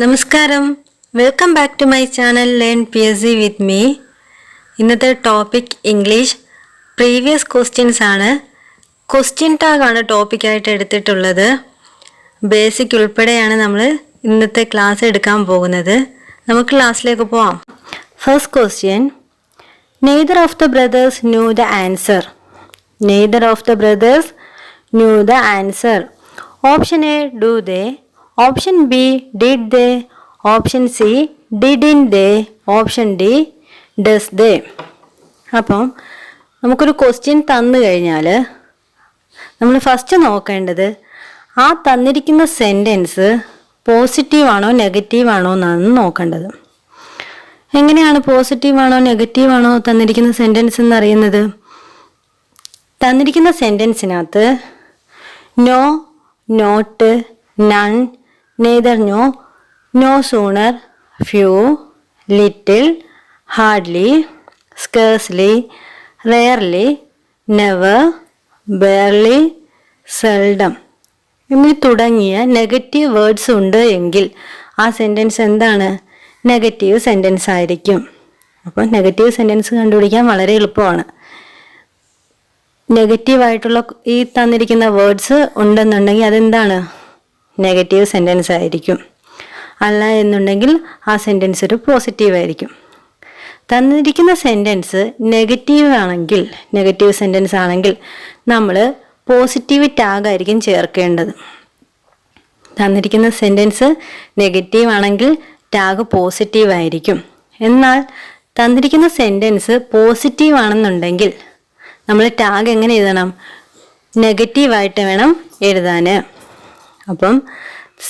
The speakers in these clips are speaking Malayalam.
നമസ്കാരം, welcome back to my channel learn PSC with me. ഇന്നത്തെ ടോപ്പിക് ഇംഗ്ലീഷ് പ്രീവിയസ് ക്വസ്റ്റ്യൻസ് ആണ്. ക്വസ്റ്റ്യൻ ടാഗാണ് ടോപ്പിക്കായിട്ട് എടുത്തിട്ടുള്ളത്. ബേസിക് ഉൾപ്പെടെയാണ് നമ്മൾ ഇന്നത്തെ ക്ലാസ് എടുക്കാൻ പോകുന്നത്. നമുക്ക് ക്ലാസ്സിലേക്ക് പോവാം. First question, neither of the brothers knew the answer. Neither of the brothers knew the answer. Option A, do they. Option B, did they. Option C, didn't they. Option D, does they. അപ്പം നമുക്കൊരു ക്വസ്റ്റ്യൻ തന്നു കഴിഞ്ഞാൽ നമ്മൾ ഫസ്റ്റ് നോക്കേണ്ടത് ആ തന്നിരിക്കുന്ന സെൻറ്റൻസ് പോസിറ്റീവാണോ നെഗറ്റീവാണോ എന്നാണ് നോക്കേണ്ടത്. എങ്ങനെയാണ് പോസിറ്റീവാണോ നെഗറ്റീവാണോ തന്നിരിക്കുന്ന സെൻറ്റൻസ് എന്നറിയുന്നത്? തന്നിരിക്കുന്ന സെൻറ്റൻസിനകത്ത് no, not, none, neither no, no sooner, few, little, hardly, scarcely, rarely, never, barely, seldom എന്നീ തുടങ്ങിയ നെഗറ്റീവ് വേർഡ്സ് ഉണ്ട് എങ്കിൽ ആ സെൻറ്റൻസ് എന്താണ്? നെഗറ്റീവ് സെൻറ്റൻസ് ആയിരിക്കും. അപ്പോൾ നെഗറ്റീവ് സെൻറ്റൻസ് കണ്ടുപിടിക്കാൻ വളരെ എളുപ്പമാണ്. നെഗറ്റീവായിട്ടുള്ള ഈ തന്നിരിക്കുന്ന വേർഡ്സ് ഉണ്ടെന്നുണ്ടെങ്കിൽ അതെന്താണ്? നെഗറ്റീവ് സെൻറ്റൻസ് ആയിരിക്കും. അല്ല എന്നുണ്ടെങ്കിൽ ആ സെൻറ്റൻസ് ഒരു പോസിറ്റീവ് ആയിരിക്കും. തന്നിരിക്കുന്ന സെൻറ്റൻസ് നെഗറ്റീവ് ആണെങ്കിൽ, നെഗറ്റീവ് സെൻറ്റൻസ് ആണെങ്കിൽ നമ്മൾ പോസിറ്റീവ് ടാഗ് ആയിരിക്കും ചേർക്കേണ്ടത്. തന്നിരിക്കുന്ന സെൻറ്റൻസ് നെഗറ്റീവ് ആണെങ്കിൽ ടാഗ് പോസിറ്റീവ് ആയിരിക്കും. എന്നാൽ തന്നിരിക്കുന്ന സെൻറ്റൻസ് പോസിറ്റീവ് ആണെന്നുണ്ടെങ്കിൽ നമ്മൾ ടാഗ് എങ്ങനെ എഴുതണം? നെഗറ്റീവായിട്ട് വേണം എഴുതാൻ. അപ്പം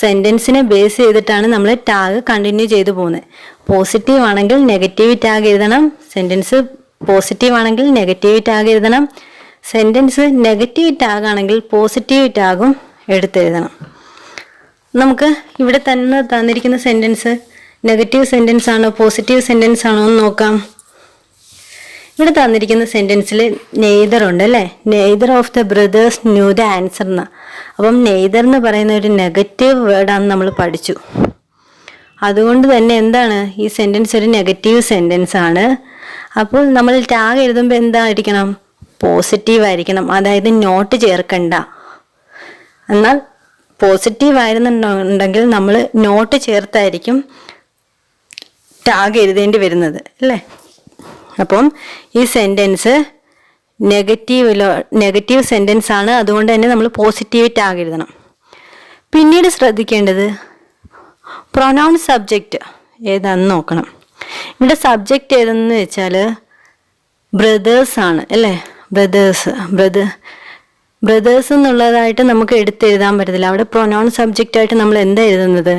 സെൻറ്റൻസിനെ ബേസ് ചെയ്തിട്ടാണ് നമ്മൾ ടാഗ് കണ്ടിന്യൂ ചെയ്തു പോകുന്നത്. പോസിറ്റീവ് ആണെങ്കിൽ നെഗറ്റീവ് ടാഗ് എഴുതണം. സെൻറ്റൻസ് പോസിറ്റീവ് ആണെങ്കിൽ നെഗറ്റീവ് ടാഗ് എഴുതണം. സെൻറ്റൻസ് നെഗറ്റീവ് ടാഗ് ആണെങ്കിൽ പോസിറ്റീവ് ടാഗും എടുത്തെഴുതണം. നമുക്ക് ഇവിടെ തന്നെ തന്നിരിക്കുന്ന സെൻറ്റൻസ് നെഗറ്റീവ് സെൻറ്റൻസ് ആണോ പോസിറ്റീവ് സെൻറ്റൻസ് ആണോ എന്ന് നോക്കാം. ഇവിടെ തന്നിരിക്കുന്ന സെൻറ്റൻസിൽ നെയ്തർ ഉണ്ട് അല്ലേ? Neither of the brothers knew the answer എന്നാ. അപ്പം നെയ്തർ എന്ന് പറയുന്ന ഒരു നെഗറ്റീവ് വേർഡാണെന്ന് നമ്മൾ പഠിച്ചു. അതുകൊണ്ട് തന്നെ എന്താണ് ഈ സെൻറ്റൻസ് ഒരു നെഗറ്റീവ് സെൻറ്റൻസ് ആണ്. അപ്പോൾ നമ്മൾ ടാഗ് എഴുതുമ്പോൾ എന്തായിരിക്കണം? പോസിറ്റീവ് ആയിരിക്കണം. അതായത് നോട്ട് ചേർക്കണ്ട. എന്നാൽ പോസിറ്റീവ് ആയിരുന്നുണ്ടെങ്കിൽ നമ്മൾ നോട്ട് ചേർത്തായിരിക്കും ടാഗ് എഴുതേണ്ടി വരുന്നത് അല്ലേ? അപ്പം ഈ സെൻറ്റൻസ് നെഗറ്റീവ് സെൻറ്റൻസ് ആണ്. അതുകൊണ്ട് തന്നെ നമ്മൾ പോസിറ്റീവ് ടാഗ് എഴുതണം. പിന്നീട് ശ്രദ്ധിക്കേണ്ടത് പ്രൊനൗൺ സബ്ജക്റ്റ് ഏതാണെന്ന് നോക്കണം. ഇവിടെ സബ്ജക്റ്റ് ഏതെന്ന് വെച്ചാൽ ബ്രദേഴ്സ് ആണ് അല്ലേ? ബ്രദേഴ്സ് എന്നുള്ളതായിട്ട് നമുക്ക് എടുത്തെഴുതാൻ പറ്റത്തില്ല. അവിടെ പ്രൊനൗൺ സബ്ജക്റ്റായിട്ട് നമ്മൾ എന്താ എഴുതുന്നത്?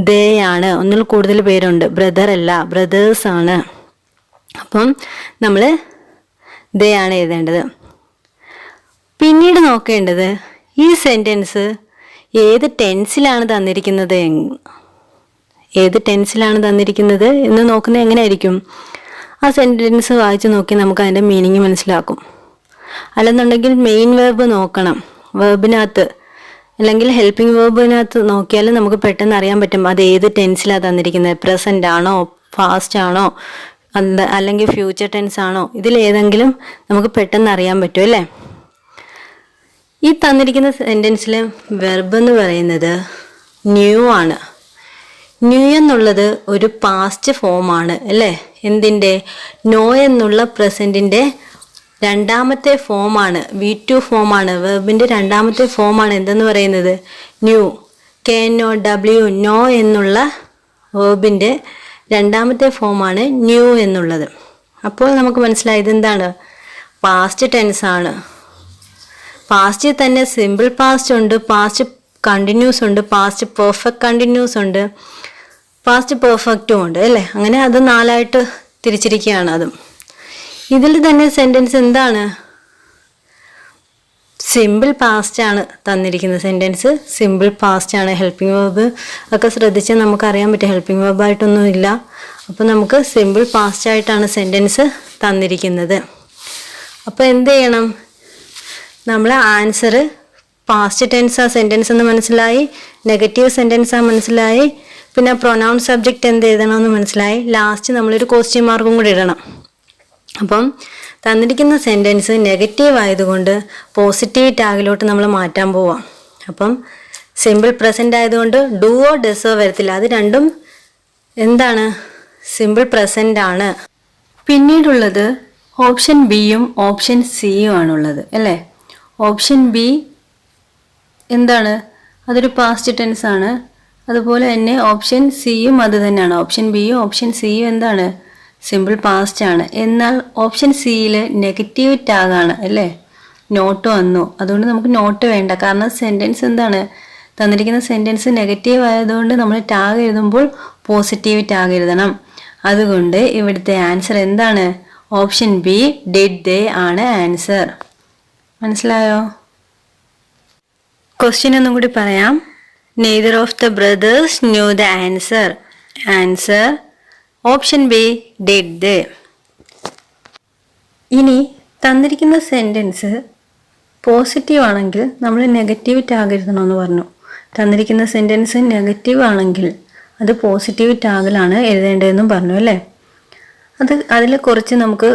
ദേ ആണ്. ഒന്നിൽ കൂടുതൽ പേരുണ്ട്. ബ്രദർ അല്ല, ബ്രദേഴ്സ് ആണ്. അപ്പം നമ്മൾ ദേ ആണ് എഴുതേണ്ടത്. പിന്നീട് നോക്കേണ്ടത് ഈ സെൻറ്റൻസ് ഏത് ടെൻസിലാണ് തന്നിരിക്കുന്നത് എന്ന് നോക്കുന്നത് എങ്ങനെയായിരിക്കും? ആ സെൻറ്റൻസ് വായിച്ച് നോക്കി നമുക്ക് അതിൻ്റെ മീനിങ് മനസ്സിലാക്കും. അല്ലെന്നുണ്ടെങ്കിൽ മെയിൻ വേർബ് നോക്കണം. വേർബിനകത്ത് അല്ലെങ്കിൽ ഹെൽപ്പിംഗ് വേർബിനകത്ത് നോക്കിയാൽ നമുക്ക് പെട്ടെന്ന് അറിയാൻ പറ്റും അത് ഏത് ടെൻസിലാണ് തന്നിരിക്കുന്നത്. പ്രസൻ്റ് ആണോ, ഫാസ്റ്റ് ആണോ, അല്ലെങ്കിൽ ഫ്യൂച്ചർ ടെൻസ് ആണോ? ഇതിലേതെങ്കിലും നമുക്ക് പെട്ടെന്ന് അറിയാൻ പറ്റും അല്ലേ? ഈ തന്നിരിക്കുന്ന സെൻറ്റൻസിലെ വെർബ് എന്ന് പറയുന്നത് ന്യൂ ആണ്. ന്യൂ എന്നുള്ളത് ഒരു പാസ്റ്റ് ഫോമാണ് അല്ലേ? എന്തിൻ്റെ? നോ എന്നുള്ള പ്രസൻറ്റിൻ്റെ രണ്ടാമത്തെ ഫോമാണ്. V2 ഫോമാണ്. വെർബിൻ്റെ രണ്ടാമത്തെ ഫോമാണ് എന്തെന്ന് പറയുന്നത്? ന്യൂ. KNOW, നോ എന്നുള്ള വെർബിൻ്റെ രണ്ടാമത്തെ ഫോമാണ് ന്യൂ എന്നുള്ളത്. അപ്പോൾ നമുക്ക് മനസ്സിലായത് എന്താണ്? പാസ്റ്റ് ടെൻസ് ആണ്. പാസ്റ്റിൽ തന്നെ സിമ്പിൾ പാസ്റ്റ് ഉണ്ട്, പാസ്റ്റ് കണ്ടിന്യൂസ് ഉണ്ട്, പാസ്റ്റ് പെർഫെക്റ്റ് കണ്ടിന്യൂസ് ഉണ്ട്, പാസ്റ്റ് പെർഫെക്റ്റും ഉണ്ട് അല്ലേ? അങ്ങനെ അത് 4ആയിട്ട് തിരിച്ചിരിക്കുകയാണ്. അതും ഇതിൽ തന്നെ സെൻറ്റൻസ് എന്താണ്? സിമ്പിൾ പാസ്റ്റ് ആണ് തന്നിരിക്കുന്ന സെൻറ്റൻസ്. സിമ്പിൾ പാസ്റ്റ് ആണ്. ഹെൽപ്പിംഗ് വേർബ് ഒക്കെ ശ്രദ്ധിച്ചാൽ നമുക്കറിയാൻ പറ്റും ഹെൽപ്പിംഗ് വേർബായിട്ടൊന്നും ഇല്ല. അപ്പോൾ നമുക്ക് സിമ്പിൾ പാസ്റ്റ് ആയിട്ടാണ് സെൻറ്റൻസ് തന്നിരിക്കുന്നത്. അപ്പോൾ എന്ത് ചെയ്യണം? നമ്മൾ ആൻസർ പാസ്റ്റ് ടെൻസ് ആ സെൻറ്റൻസ് എന്ന് മനസ്സിലായി, നെഗറ്റീവ് സെൻറ്റൻസ് ആ മനസ്സിലായി, പിന്നെ പ്രൊനൗൺ സബ്ജക്റ്റ് എന്ത് എഴുതണമെന്ന് മനസ്സിലായി. ലാസ്റ്റ് നമ്മളൊരു ക്വസ്റ്റ്യൻ മാർക്കും കൂടി ഇടണം. അപ്പം തന്നിരിക്കുന്ന സെൻറ്റൻസ് നെഗറ്റീവ് ആയതുകൊണ്ട് പോസിറ്റീവ് ടാഗിലോട്ട് നമ്മൾ മാറ്റാൻ പോവാം. അപ്പം സിമ്പിൾ പ്രസൻറ്റ് ആയതുകൊണ്ട് ഡൂവോ ഡെസോ വരത്തില്ല. അത് രണ്ടും എന്താണ്? സിമ്പിൾ പ്രസൻ്റ് ആണ്. പിന്നീടുള്ളത് ഓപ്ഷൻ ബിയും ഓപ്ഷൻ സിയും ആണുള്ളത് അല്ലേ. ഓപ്ഷൻ ബി എന്താണ്? അതൊരു പാസ്റ്റ് ടെൻസ് ആണ്. അതുപോലെ തന്നെ ഓപ്ഷൻ സിയും അത് തന്നെയാണ്. ഓപ്ഷൻ ബിയും ഓപ്ഷൻ സിയും എന്താണ്? സിമ്പിൾ പാസ്റ്റ് ആണ്. എന്നാൽ ഓപ്ഷൻ സിയിൽ നെഗറ്റീവ് ടാഗാണ് അല്ലേ. നോട്ട് വന്നു. അതുകൊണ്ട് നമുക്ക് നോട്ട് വേണ്ട. കാരണം സെൻറ്റൻസ് എന്താണ്? തന്നിരിക്കുന്ന സെൻറ്റൻസ് നെഗറ്റീവ് ആയതുകൊണ്ട് നമ്മൾ ടാഗ് എഴുതുമ്പോൾ പോസിറ്റീവ് ടാഗ് എഴുതണം. അതുകൊണ്ട് ഇവിടുത്തെ ആൻസർ എന്താണ്? ഓപ്ഷൻ ബി ഡിഡ് ദേ ആണ് ആൻസർ. മനസ്സിലായോ? ക്വസ്റ്റ്യൻ ഒന്നും കൂടി പറയാം. Neither of the brothers knew the answer. Answer option B did ദേ. ഇനി തന്നിരിക്കുന്ന സെൻറ്റൻസ് പോസിറ്റീവ് ആണെങ്കിൽ നമ്മൾ നെഗറ്റീവ് ടാഗ് എഴുതണമെന്ന് പറഞ്ഞു. തന്നിരിക്കുന്ന സെൻറ്റൻസ് നെഗറ്റീവ് ആണെങ്കിൽ അത് പോസിറ്റീവ് ടാഗിലാണ് എഴുതേണ്ടതെന്നും പറഞ്ഞു അല്ലേ. അതിൽ കുറച്ച് നമുക്ക്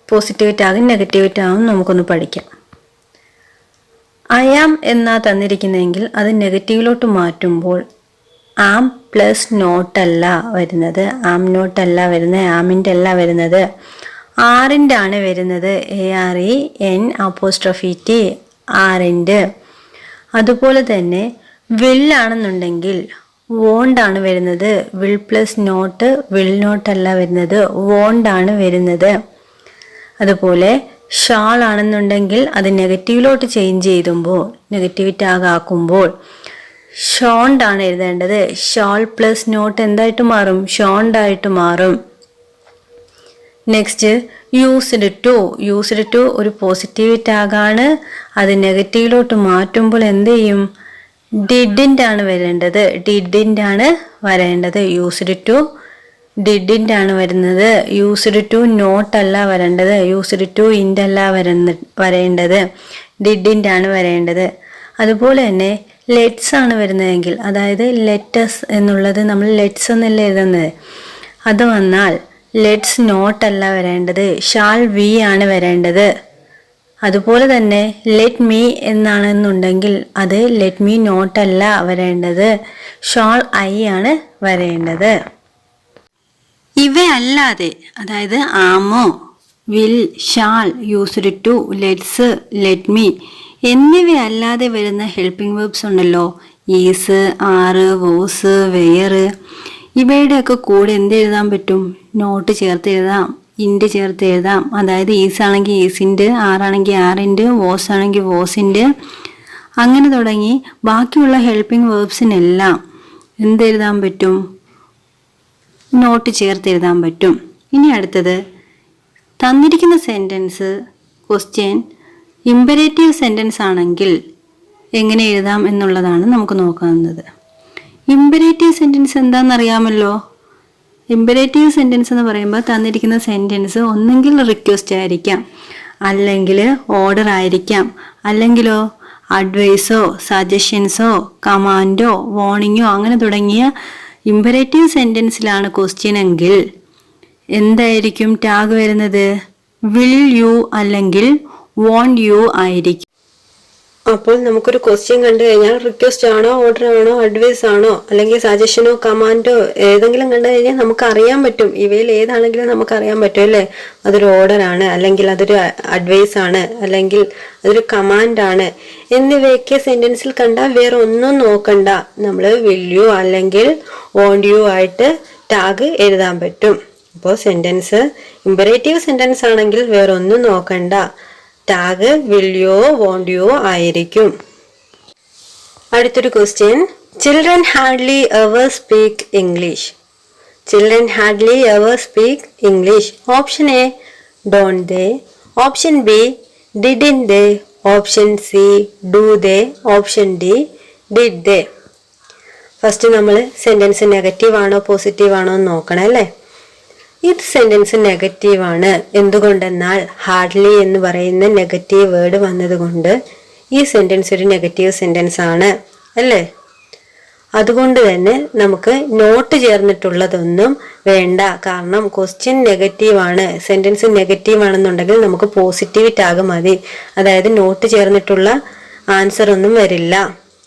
പോസിറ്റീവ് ടാഗും നെഗറ്റീവ് ടാഗും നമുക്കൊന്ന് പഠിക്കാം. ഐ ആം എന്നാ തന്നിരിക്കുന്നതെങ്കിൽ അത് നെഗറ്റീവിലോട്ട് മാറ്റുമ്പോൾ ആം പ്ലസ് നോട്ടല്ല വരുന്നത്. ആം നോട്ടല്ല വരുന്നത്. ആമിൻ്റെ അല്ല വരുന്നത്. ആറിൻ്റെ ആണ് വരുന്നത്. AREN''T ആറിൻ്റെ. അതുപോലെ തന്നെ വില്ലാണെന്നുണ്ടെങ്കിൽ വോണ്ടാണ് വരുന്നത്. വിൽ പ്ലസ് നോട്ട് വിൽ നോട്ടല്ല വരുന്നത്. വോണ്ടാണ് വരുന്നത്. അതുപോലെ ഷാൾ ആണെന്നുണ്ടെങ്കിൽ അത് നെഗറ്റീവിലോട്ട് ചേഞ്ച് ചെയ്തുമ്പോൾ നെഗറ്റീവ് ടാഗ് ആക്കുമ്പോൾ ഷോണ്ടാണ് എഴുതേണ്ടത്. ഷാൾ പ്ലസ് നോട്ട് എന്തായിട്ട് മാറും? ഷോണ്ടായിട്ട് മാറും. നെക്സ്റ്റ് യൂസ്ഡ് ടു ഒരു പോസിറ്റീവ് ടാഗാണ്. അത് നെഗറ്റീവിലോട്ട് മാറ്റുമ്പോൾ എന്ത് ചെയ്യും? ഡിഡിൻ്റെ ആണ് വരേണ്ടത്. ഡിഡിൻ്റെ ആണ് വരേണ്ടത്. യൂസ്ഡ് ടു ഡിഡിൻ്റെ ആണ് വരുന്നത്. യൂസ്ഡ് ടു നോട്ട് അല്ല വരേണ്ടത്. യൂസ്ഡ് ടു ഇൻ്റെ അല്ല വരേണ്ടത്. ഡിഡിൻ്റെ ആണ് വരേണ്ടത്. അതുപോലെ തന്നെ ലെറ്റ്സ് ആണ് വരുന്നതെങ്കിൽ, അതായത് ലെറ്റസ് എന്നുള്ളത് നമ്മൾ ലെറ്റ്സ് എന്നല്ല എഴുതുന്നത്, അത് വന്നാൽ ലെറ്റ്സ് നോട്ട് അല്ല വരേണ്ടത്. ഷാൾ വി ആണ് വരേണ്ടത്. അതുപോലെ തന്നെ ലെറ്റ് മീ എന്നാണെന്നുണ്ടെങ്കിൽ അത് ലെറ്റ് മീ നോട്ട് അല്ല വരേണ്ടത്. ഷാൾ ഐ ആണ് വരേണ്ടത്. ഇവയല്ലാതെ, അതായത് ആമോ, will, shall, used to, let's, let me എന്നിവയല്ലാതെ വരുന്ന ഹെൽപ്പിംഗ് വേർബ്സ് ഉണ്ടല്ലോ, ഈസ്, ആറ്, വോസ്, വെയർ, ഇവയുടെയൊക്കെ കൂടെ എന്ത് എഴുതാൻ പറ്റും? നോട്ട് ചേർത്ത് എഴുതാം, ഇൻഡ് ചേർത്ത് എഴുതാം. അതായത് ഈസ് ആണെങ്കിൽ ഈസിൻ്റെ, ആറാണെങ്കിൽ ആറിൻ്റെ, വോസ് ആണെങ്കിൽ വോസിൻ്റെ, അങ്ങനെ തുടങ്ങി ബാക്കിയുള്ള ഹെൽപ്പിംഗ് വേർബ്സിനെല്ലാം എന്തെഴുതാൻ പറ്റും? നോട്ട് ചേർത്ത് എഴുതാൻ പറ്റും. ഇനി അടുത്തത് തന്നിരിക്കുന്ന സെൻറ്റൻസ് ക്വസ്റ്റ്യൻ ഇമ്പരേറ്റീവ് സെൻറ്റൻസ് ആണെങ്കിൽ എങ്ങനെ എഴുതാം എന്നുള്ളതാണ് നമുക്ക് നോക്കാവുന്നത്. ഇമ്പരേറ്റീവ് സെൻറ്റൻസ് എന്താണെന്നറിയാമല്ലോ. ഇമ്പരേറ്റീവ് സെൻറ്റൻസ് എന്ന് പറയുമ്പോൾ തന്നിരിക്കുന്ന സെൻറ്റൻസ് ഒന്നെങ്കിൽ റിക്വസ്റ്റ് ആയിരിക്കാം, അല്ലെങ്കിൽ ഓർഡർ ആയിരിക്കാം, അല്ലെങ്കിലോ അഡ്വൈസോ സജഷൻസോ കമാൻഡോ വാർണിങ്ങോ അങ്ങനെ തുടങ്ങിയ ഇമ്പരേറ്റീവ് സെൻറ്റൻസിലാണ് ക്വസ്റ്റ്യൻ എങ്കിൽ എന്തായിരിക്കും ടാഗ് വരുന്നത്? വിൽ യു അല്ലെങ്കിൽ വോണ്ട് യു ആയിരിക്കും. അപ്പോൾ നമുക്കൊരു ക്വസ്റ്റ്യൻ കണ്ടു കഴിഞ്ഞാൽ റിക്വസ്റ്റ് ആണോ, ഓർഡർ ആണോ, അഡ്വൈസ് ആണോ, അല്ലെങ്കിൽ സജഷനോ കമാൻഡോ ഏതെങ്കിലും കണ്ടു കഴിഞ്ഞാൽ നമുക്ക് അറിയാൻ പറ്റും. ഇവയിൽ ഏതാണെങ്കിലും നമുക്ക് അറിയാൻ പറ്റും അല്ലേ. അതൊരു ഓർഡർ ആണ്, അല്ലെങ്കിൽ അതൊരു അഡ്വൈസ് ആണ്, അല്ലെങ്കിൽ അതൊരു കമാൻഡ് ആണ് എന്നിവയൊക്കെ സെന്റൻസിൽ കണ്ടാൽ വേറെ ഒന്നും നോക്കണ്ട, നമ്മൾ വിൽ യു അല്ലെങ്കിൽ വോണ്ട് യു ആയിട്ട് ടാഗ് എഴുതാൻ പറ്റും. അപ്പോൾ സെന്റൻസ് ഇമ്പരേറ്റീവ് സെന്റൻസ് ആണെങ്കിൽ വേറെ ഒന്നും നോക്കണ്ട, tag will you won't you ആയിരിക്കും. അടുത്തൊരു question, children hardly ever speak English. Children hardly ever speak English. Option A don't they, option B didn't they, option C do they, option D did they. First നമ്മൾ സെന്റൻസ് നെഗറ്റീവ് ആണോ പോസിറ്റീവ് ആണോ എന്ന് നോക്കണം അല്ലേ. ഇത് സെന്റൻസ് നെഗറ്റീവ് ആണ്. എന്തുകൊണ്ടെന്നാൽ ഹാർഡ്ലി എന്ന് പറയുന്ന നെഗറ്റീവ് വേർഡ് വന്നത് കൊണ്ട് ഈ സെന്റൻസ് ഒരു നെഗറ്റീവ് സെന്റൻസ് ആണ് അല്ലേ. അതുകൊണ്ട് തന്നെ നമുക്ക് നോട്ട് ചേർന്നിട്ടുള്ളതൊന്നും വേണ്ട. കാരണം ക്വസ്റ്റ്യൻ നെഗറ്റീവ് ആണ്, സെന്റൻസ് നെഗറ്റീവ് ആണെന്നുണ്ടെങ്കിൽ നമുക്ക് പോസിറ്റീവ് ടാഗ് മതി. അതായത് നോട്ട് ചേർന്നിട്ടുള്ള ആൻസർ ഒന്നും വരില്ല.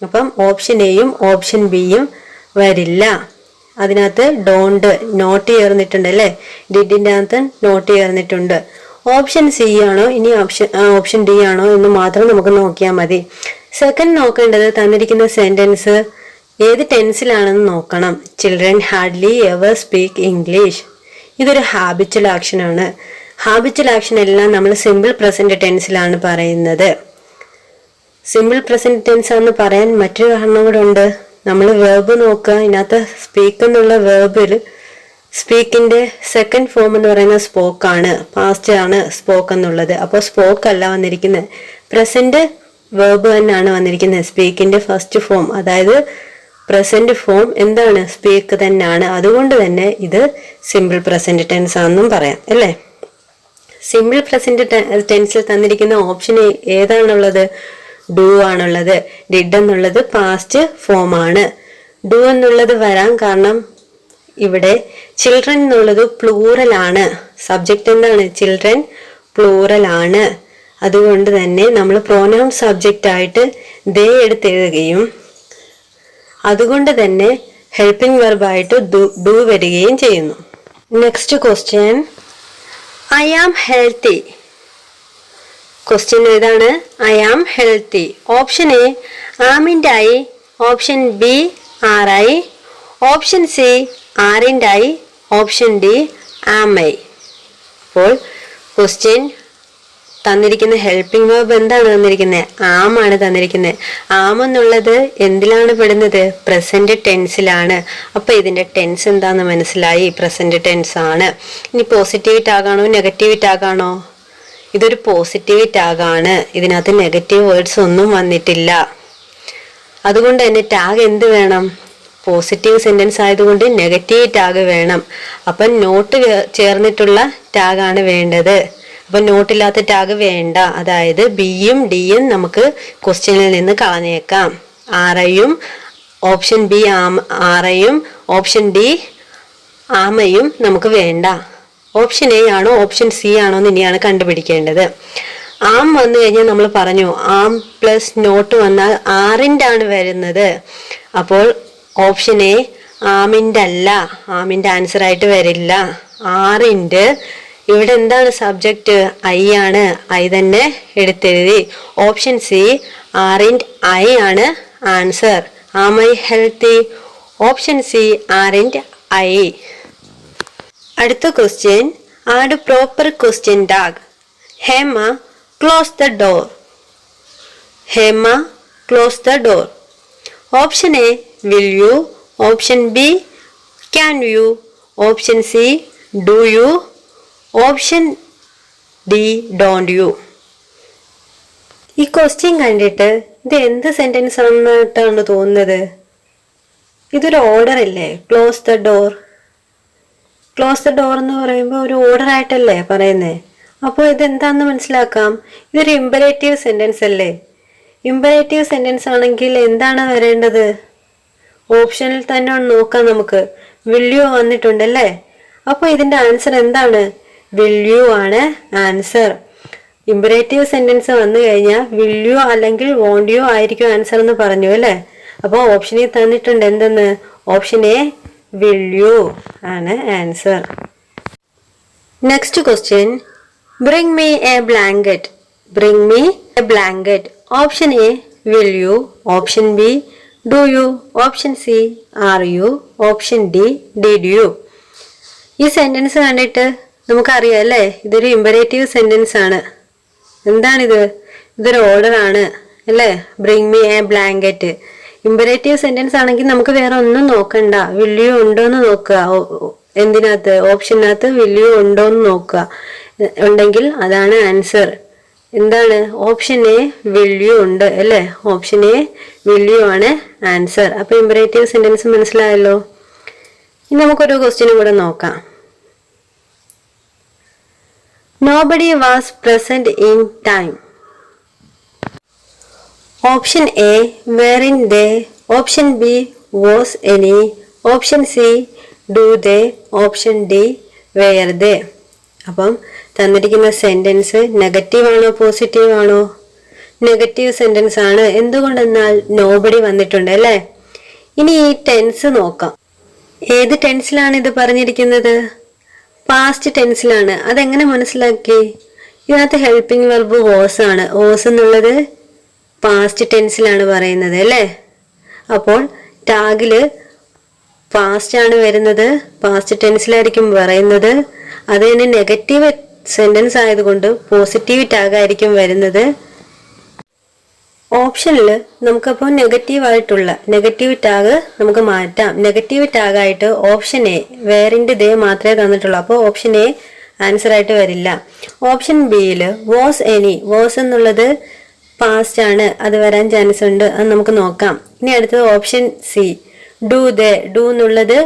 അപ്പം ഓപ്ഷൻ എയും ഓപ്ഷൻ ബിയും വരില്ല. അതിനകത്ത് ഡോണ്ട് നോട്ട് ചേർന്നിട്ടുണ്ട് അല്ലേ, ഡിഡിന്റെ അകത്ത് നോട്ട് ചേർന്നിട്ടുണ്ട്. ഓപ്ഷൻ സി ആണോ ഇനി ഓപ്ഷൻ ഡി ആണോ എന്ന് മാത്രം നമുക്ക് നോക്കിയാൽ മതി. സെക്കൻഡ് നോക്കേണ്ടത് തന്നിരിക്കുന്ന സെന്റൻസ് ഏത് ടെൻസിലാണെന്ന് നോക്കണം. Children hardly ever speak English. ഇതൊരു ഹാബിച്വൽ ആക്ഷൻ ആണ്. ഹാബിച്വൽ ആക്ഷൻ എല്ലാം നമ്മൾ സിമ്പിൾ പ്രസന്റ് ടെൻസിലാണ് പറയുന്നത്. സിമ്പിൾ പ്രസന്റ് ടെൻസ് ആണെന്ന് പറയാൻ മറ്റൊരു കാരണം കൂടെ ഉണ്ട്. നമ്മൾ വേർബ് നോക്കുക, ഇതിനകത്ത് സ്പീക്ക് എന്നുള്ള വേർബിൽ സ്പീക്കിന്റെ സെക്കൻഡ് ഫോം എന്ന് പറയുന്നത് സ്പോക്ക് ആണ്, പാസ്റ്റ് ആണ് സ്പോക്ക് എന്നുള്ളത്. അപ്പോൾ സ്പോക്ക് അല്ല വന്നിരിക്കുന്നത്, പ്രസന്റ് വേർബ് തന്നെയാണ് വന്നിരിക്കുന്നത്. സ്പീക്കിന്റെ ഫസ്റ്റ് ഫോം അതായത് പ്രസന്റ് ഫോം എന്താണ്, സ്പീക്ക് തന്നെയാണ്. അതുകൊണ്ട് തന്നെ ഇത് സിമ്പിൾ പ്രസന്റ് ടെൻസ് ആണെന്നും പറയാം അല്ലേ. സിമ്പിൾ പ്രസന്റ് ടെൻസിൽ തന്നിരിക്കുന്ന ഓപ്ഷൻ ഏതാണുള്ളത്, ഡു ആണുള്ളത്. ഡിഡ് എന്നുള്ളത് പാസ്റ്റ് ഫോം ആണ്. ഡു എന്നുള്ളത് വരാൻ കാരണം ഇവിടെ ചിൽഡ്രൻ എന്നുള്ളത് പ്ലൂറൽ ആണ്. സബ്ജക്റ്റ് എന്താണ്, ചിൽഡ്രൻ പ്ലൂറൽ ആണ്. അതുകൊണ്ട് തന്നെ നമ്മൾ പ്രോനൗൺ സബ്ജക്റ്റ് ആയിട്ട് ദേ എടുത്തെഴുതുകയും അതുകൊണ്ട് തന്നെ ഹെൽപ്പിംഗ് വെർബായിട്ട് ഡു വരികയും ചെയ്യുന്നു. Next question, I am healthy. Question ഏതാണ്, I am healthy. Option A ആമിൻ്റെ I, option B are I, option C ആറിൻ്റെ I, option D am I. അപ്പോൾ ക്വസ്റ്റ്യൻ തന്നിരിക്കുന്ന ഹെൽപ്പിംഗ് വേർബ് എന്താണ് തന്നിരിക്കുന്നത്, ആം ആണ് തന്നിരിക്കുന്നത്. ആം എന്നുള്ളത് എന്തിലാണ് പെടുന്നത്, പ്രസന്റ് ടെൻസിലാണ്. അപ്പൊ ഇതിന്റെ ടെൻസ് എന്താന്ന് മനസ്സിലായി, പ്രസന്റ് ടെൻസ് ആണ്. ഇനി പോസിറ്റീവ് ടാഗാണോ നെഗറ്റീവ് ടാഗാണോ, ഇതൊരു പോസിറ്റീവ് ടാഗാണ്. ഇതിനകത്ത് നെഗറ്റീവ് വേർഡ്സ് ഒന്നും വന്നിട്ടില്ല. അതുകൊണ്ട് തന്നെ ടാഗ് എന്ത് വേണം, പോസിറ്റീവ് സെന്റൻസ് ആയതുകൊണ്ട് നെഗറ്റീവ് ടാഗ് വേണം. അപ്പം നോട്ട് ചേർന്നിട്ടുള്ള ടാഗാണ് വേണ്ടത്. അപ്പൊ നോട്ടില്ലാത്ത ടാഗ് വേണ്ട. അതായത് ബിയും ഡിയും നമുക്ക് ക്വസ്റ്റ്യനിൽ നിന്ന് കളഞ്ഞേക്കാം. ആറയും ഓപ്ഷൻ ബി ആറയും ഓപ്ഷൻ ഡി ആമയും നമുക്ക് വേണ്ട. ഓപ്ഷൻ എ ആണോ ഓപ്ഷൻ സി ആണോ എന്ന് ഇനിയാണ് കണ്ടുപിടിക്കേണ്ടത്. ആം വന്നു കഴിഞ്ഞാൽ നമ്മൾ പറഞ്ഞു ആം പ്ലസ് നോട്ട് വന്നാൽ ആറിൻ്റെ ആണ് വരുന്നത്. അപ്പോൾ ഓപ്ഷൻ എ ആമിൻ്റെ അല്ല, ആമിൻ്റെ ആൻസർ ആയിട്ട് വരില്ല. ആറിൻ്റെ ഇവിടെ എന്താണ് സബ്ജക്റ്റ്, ഐ ആണ്. ഐ തന്നെ എടുത്തെഴുതി. ഓപ്ഷൻ സി ആറിൻ്റെ ഐ ആണ് answer. Am I healthy, option C ആറിൻ്റെ ഐ. അടുത്ത question, add proper question tag. Hema close the door. Hema close the door. Option A will you, option B can you, option C do you, option D don't you. ഈ ക്വസ്റ്റ്യൻ കണ്ടിട്ട് ഇത് എന്ത് സെന്റൻസ് ആണെന്നായിട്ടാണ് തോന്നുന്നത്? ഇതൊരു ഓർഡർ അല്ലേ, close the door. Close the door എന്ന് പറയുമ്പോൾ ഒരു ഓർഡർ ആയിട്ടല്ലേ പറയുന്നത്. അപ്പോൾ ഇതെന്താണെന്ന് മനസ്സിലാക്കാം. ഇതൊരു ഇമ്പരേറ്റീവ് സെന്റൻസ് അല്ലേ. ഇമ്പരേറ്റീവ് സെന്റൻസ് ആണെങ്കിൽ എന്താണ് വരേണ്ടത്, ഓപ്ഷനിൽ തന്നെ നോക്കാം നമുക്ക്. വിൽ യു വന്നിട്ടുണ്ടല്ലേ. അപ്പോൾ ഇതിന്റെ ആൻസർ എന്താണ്, വിൽ യു ആണ് ആൻസർ. ഇമ്പരേറ്റീവ് സെന്റൻസ് വന്നു കഴിഞ്ഞാൽ വിൽ യു അല്ലെങ്കിൽ വോണ്ട് യു ആയിരിക്കും ആൻസർ എന്ന് പറഞ്ഞു അല്ലേ. അപ്പോൾ ഓപ്ഷനിൽ തന്നിട്ടുണ്ട് എന്തെന്ന്, ഓപ്ഷൻ എ വിൽ യു ആണ് answer. Next question, bring me a blanket. Bring me a blanket. Option A will you, option B do you, option C are you, option D did you. ഈ സെന്റൻസ് കണ്ടിട്ട് നമുക്കറിയാം അല്ലേ, ഇതൊരു ഇമ്പരേറ്റീവ് സെന്റൻസ് ആണ്. എന്താണിത്, ഇതൊരു ഓർഡർ ആണ് അല്ലേ. Bring me a blanket imperative sentence ആണെങ്കിൽ നമുക്ക് വേറെ ഒന്നും നോക്കണ്ട, വില്യു ഉണ്ടോന്ന് നോക്കുക. എന്തിനകത്ത്, ഓപ്ഷനകത്ത് വില്യു ഉണ്ടോന്ന് നോക്കുക. ഉണ്ടെങ്കിൽ അതാണ് ആൻസർ. എന്താണ്, ഓപ്ഷൻ എ വില്യു ഉണ്ട് അല്ലേ. ഓപ്ഷൻ എ വില്യു ആണ് ആൻസർ. അപ്പൊ ഇമ്പരേറ്റീവ് സെന്റൻസ് മനസ്സിലായല്ലോ. ഇനി നമുക്കൊരു ക്വസ്റ്റ്യനും കൂടെ നോക്കാം. Nobody was present in time. Option A, weren't they? Option B, was any, option C do they, option D were they. അപ്പം തന്നിരിക്കുന്ന സെന്റൻസ് നെഗറ്റീവ് ആണോ പോസിറ്റീവ് ആണോ? നെഗറ്റീവ് സെന്റൻസ് ആണ്. എന്തുകൊണ്ടെന്നാൽ നോബഡി വന്നിട്ടുണ്ട് അല്ലേ. ഇനി ഈ ടെൻസ് നോക്കാം. ഏത് ടെൻസിലാണ് ഇത് പറഞ്ഞിരിക്കുന്നത്? പാസ്റ്റ് ടെൻസിലാണ്. അതെങ്ങനെ മനസ്സിലാക്കി? ഇതിനകത്ത് ഹെൽപ്പിംഗ് വെർബ് വാസ് ആണ്. വാസ് എന്നുള്ളത് പാസ്റ്റ് ടെൻസിലാണ് പറയുന്നത് അല്ലേ. അപ്പോൾ ടാഗില് പാസ്റ്റ് ആണ് വരുന്നത്, പാസ്റ്റ് ടെൻസിലായിരിക്കും പറയുന്നത്. അത് തന്നെ നെഗറ്റീവ് സെന്റൻസ് ആയതുകൊണ്ട് പോസിറ്റീവ് ടാഗ് ആയിരിക്കും വരുന്നത്. ഓപ്ഷനിൽ നമുക്കപ്പോൾ നെഗറ്റീവ് ടാഗ് നമുക്ക് മാറ്റാം. നെഗറ്റീവ് ടാഗായിട്ട് ഓപ്ഷൻ എ വേറിൻ്റെ ദേ മാത്രമേ തന്നിട്ടുള്ളൂ. അപ്പോൾ ഓപ്ഷൻ എ ആൻസർ ആയിട്ട് വരില്ല. ഓപ്ഷൻ ബിയിൽ വാസ് എനി, വാസ് എന്നുള്ളത് പാസ്റ്റ് ആണ്, അത് വരാൻ ചാൻസ് ഉണ്ട്. അത് നമുക്ക് നോക്കാം. ഇനി അടുത്തത് option C do they. Do എന്നുള്ളത്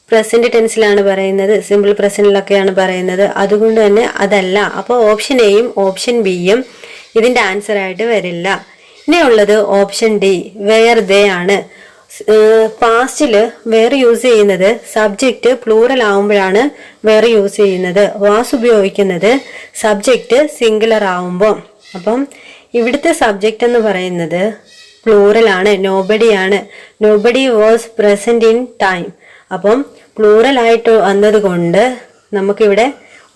പ്രസന്റ് ടെൻസിലാണ് പറയുന്നത്, സിമ്പിൾ പ്രസന്റിലൊക്കെയാണ് പറയുന്നത്. അതുകൊണ്ട് തന്നെ അതല്ല. അപ്പോൾ ഓപ്ഷൻ എയും ഓപ്ഷൻ ബിയും ഇതിന്റെ ആൻസർ ആയിട്ട് വരില്ല. ഇനിയുള്ളത് ഓപ്ഷൻ ഡി വെയർ ദേ ആണ്. പാസ്റ്റില് വേർ യൂസ് ചെയ്യുന്നത് സബ്ജക്റ്റ് പ്ലൂറൽ ആവുമ്പോഴാണ് വേർ യൂസ് ചെയ്യുന്നത്. വാസ് ഉപയോഗിക്കുന്നത് സബ്ജക്റ്റ് സിംഗുലർ ആവുമ്പോൾ. അപ്പം ഇവിടുത്തെ സബ്ജക്റ്റ് എന്ന് പറയുന്നത് പ്ലൂറൽ ആണ്, നോബഡി ആണ്. Nobody was present in time. അപ്പം പ്ലൂറൽ ആയിട്ട് വന്നത് കൊണ്ട് നമുക്കിവിടെ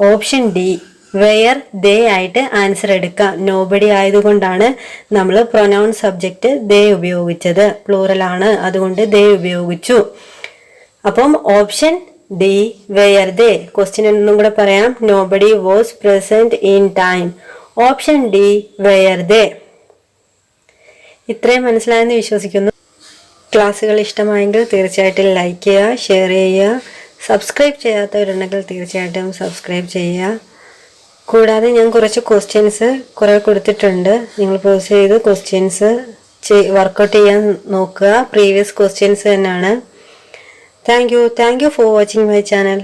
ഓപ്ഷൻ ഡി വെയർ ദേ ആയിട്ട് ആൻസർ എടുക്കാം. നോബഡി ആയതുകൊണ്ടാണ് നമ്മൾ പ്രൊനൗൺ സബ്ജക്റ്റ് ദേ ഉപയോഗിച്ചത്. പ്ലൂറൽ ആണ്, അതുകൊണ്ട് ദേ ഉപയോഗിച്ചു. അപ്പം option D were they. Question ഒന്നും കൂടെ പറയാം. Nobody was present in time. Option D were they. ഇത്രയും മനസ്സിലായെന്ന് വിശ്വസിക്കുന്നു. ക്ലാസ്സുകൾ ഇഷ്ടമായെങ്കിൽ തീർച്ചയായിട്ടും ലൈക്ക് ചെയ്യുക, ഷെയർ ചെയ്യുക. സബ്സ്ക്രൈബ് ചെയ്യാത്തവരുണ്ടെങ്കിൽ തീർച്ചയായിട്ടും സബ്സ്ക്രൈബ് ചെയ്യുക. കൂടാതെ ഞാൻ കുറച്ച് ക്വസ്റ്റ്യൻസ് കുറേ കൊടുത്തിട്ടുണ്ട്. നിങ്ങൾ പോസ് ചെയ്ത് ക്വസ്റ്റ്യൻസ് വർക്കൗട്ട് ചെയ്യാൻ നോക്കുക. പ്രീവിയസ് ക്വസ്റ്റ്യൻസ് തന്നെയാണ്. Thank you for watching my channel.